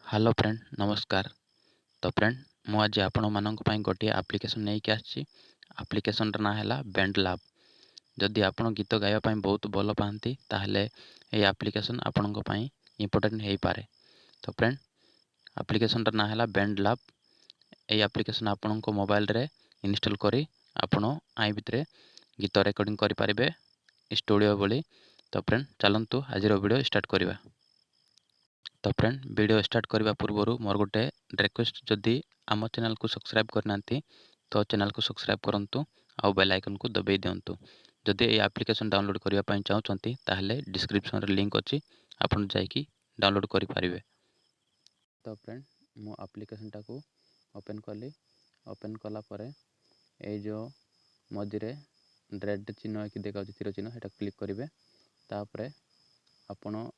Hello friend नमस्कार। तो friend मु आज आपण मानक पई गोटे एप्लिकेशन नहीं के आछि। एप्लिकेशन ना है बैंडलैब। जदि आपण गीत गाया पई बहुत भल पाती ताहले ए एप्लिकेशन आपण पई इंपोर्टेंट हो पारे। तो फ्रेंड एप्लिकेशन ना है बैंडलैब। ए एप्लिकेशन आपण मोबाइल रे इंस्टॉल करी आपण आई भितरे गीत रेकॉर्डिंग करि पारिबे स्टूडियो बोली। तो फ्रेंड चलंतु आज वीडियो स्टार्ट करिबा। तो फ्रेंड वीडियो स्टार्ट करने पूर्व मोर गोटे रिक्वेस्ट, जदि आम चैनल को सब्सक्राइब करना तो चैनल को सब्सक्राइब करूँ आउ बेल आइकन को दबाई दिंतु। जदि ये एप्लिकेशन डाउनलोड करने चाहते ताहले डिस्क्रिप्शन लिंक अच्छी आपन जाइकी डाउनलोड करें। तो फ्रेंड मो एप्लिकेशन टाको ओपन कली। ओपन कला परे ए जो मझे रेड चिन्ह कि देखा तीर चिन्ह सेटा क्लिक करेंगे। तापर आपण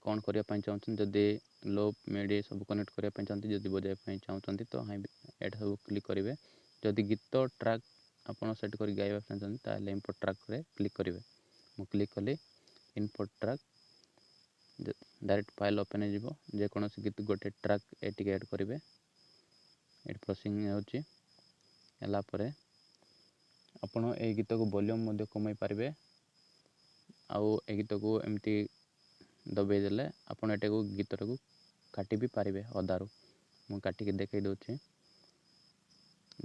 कौन करने चाहते जदि लो मिड सब कनेक्ट करने चाहते जदि बजाई चाहते तो हाँ ये सब क्लिक करेंगे। जदि गीत ट्रैक आपड़ सेट कर गाइबा चाहते ताहले इनपुट ट्रैक रे क्लिक करेंगे। मु क्लिक कली input track direct file open हो जेकोसी गीत गोटे ट्रैक एटी ऐड करेंगे। ये प्रोसेसिंग होलापर आपण ए गीत को वॉल्यूम कमाई पारे। आउ ए गीत को एमती दबाई देले आपन एटा को गीतर को काटी भी पारिबे अदारू। मु काटिकी देखई दउछि।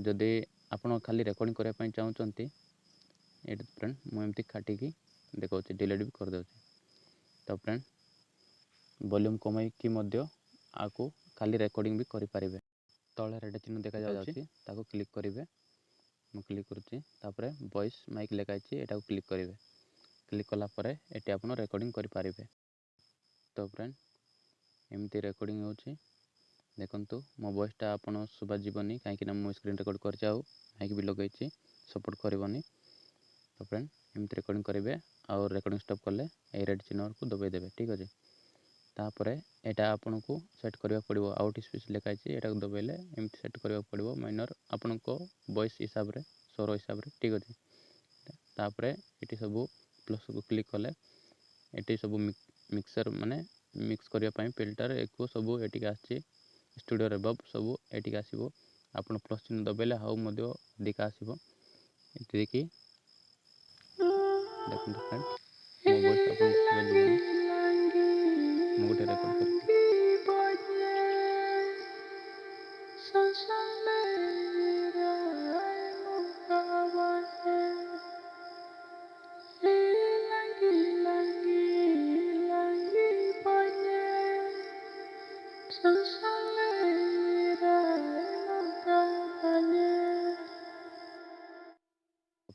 जदि आपन खाली रेकॉर्डिंग करने पई चाहउचंती ए फ्रेंड मु एमती काटिकी देखौछि डिलीट भी कर दउछि। तो फ्रेंड वॉल्यूम कमाई की मध्य आको खाली रेकॉर्डिंग भी करि पारिबे। तळे रेड चिन्ह देखा जाउछि ताको क्लिक करिवे। मु क्लिक करूछि। तापरे वॉइस माइक लेखाइछि एटा को क्लिक करिवे। क्लिक कला परे एटी आपन रेकॉर्डिंग करि पारिबे। तो फ्रेंड एमती रेकॉर्डिंग होछि देखंतु। मो वॉइसटा आपन सुबा जीवनी कहीं मो स्क्रीन रेकॉर्ड करछि आउ माइक भी लगैछि सपोर्ट करबनी। तो फ्रेंड एमती रेकॉर्डिंग करेंगे और रेकॉर्डिंग स्टॉप कले ए रेड चिन्ह को दबाई देवे। ठीक अच्छे। तापरे एटा आपन को सेट करबा पड़िबो। आउट स्पीच लिखाई एटा को दबाइले एमती सेट करबा पड़िबो माइनर आपन को वॉइस हिसाब रे स्वर हिसाब रे। ठीक अच्छे। तापरे एटी सब प्लस को क्लिक कले एटी सब मिक्सर माने मिक्स करबा पई फिल्टर एको सब एटी आछि स्टूडियो रिवर्ब सब एटी आसीबो। आपन प्लस चिन्ह दबाइले हाउ मध्य अधिक आसीबो। एटी देखि देखो फ्रेंड मो वॉइस आपन सुबा जीवनी मु गोटे रेकॉर्ड कर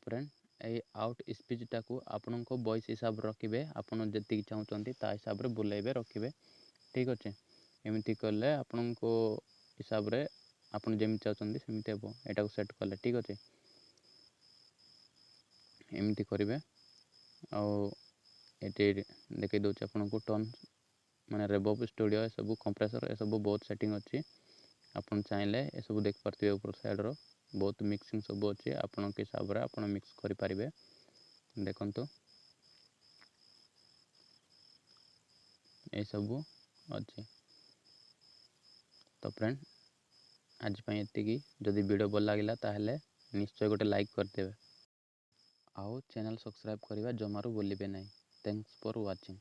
फ्रेंड ए आउट स्पीच टाको आपन को वॉइस हिसाब रखिबे। आपन जति चाहउचंती ता हिसाब रे बुलाइबे रखिबे। ठीक अच्छे। एमती कले आपन को हिसाब रे आपन जेमि चाहउचंती सेमती हेबो। एटा को सेट कले ठीक अच्छे। एमती करिवे आ एटी देखै दउछ आपन को टोन माने रिवर्ब स्टूडियो ए सब कंप्रेसर ए सब बहुत सेटिंग अच्छी। आपन चाहिले ए सब देख पारथिबे ऊपर साइड रो बहुत मिक्सिंग सब अच्छी। आपन के हिसाब रे आपन मिक्स करि पारिबे। देखंतु ए सब अच्छी। तो फ्रेंड आज पई एतिकी। जदि वीडियो भल लागिला ताहले निश्चय गोटे लाइक करदेवे आउ चैनल सब्सक्राइब करिबा जमारू भूलिबे नहीं। Thanks for watching.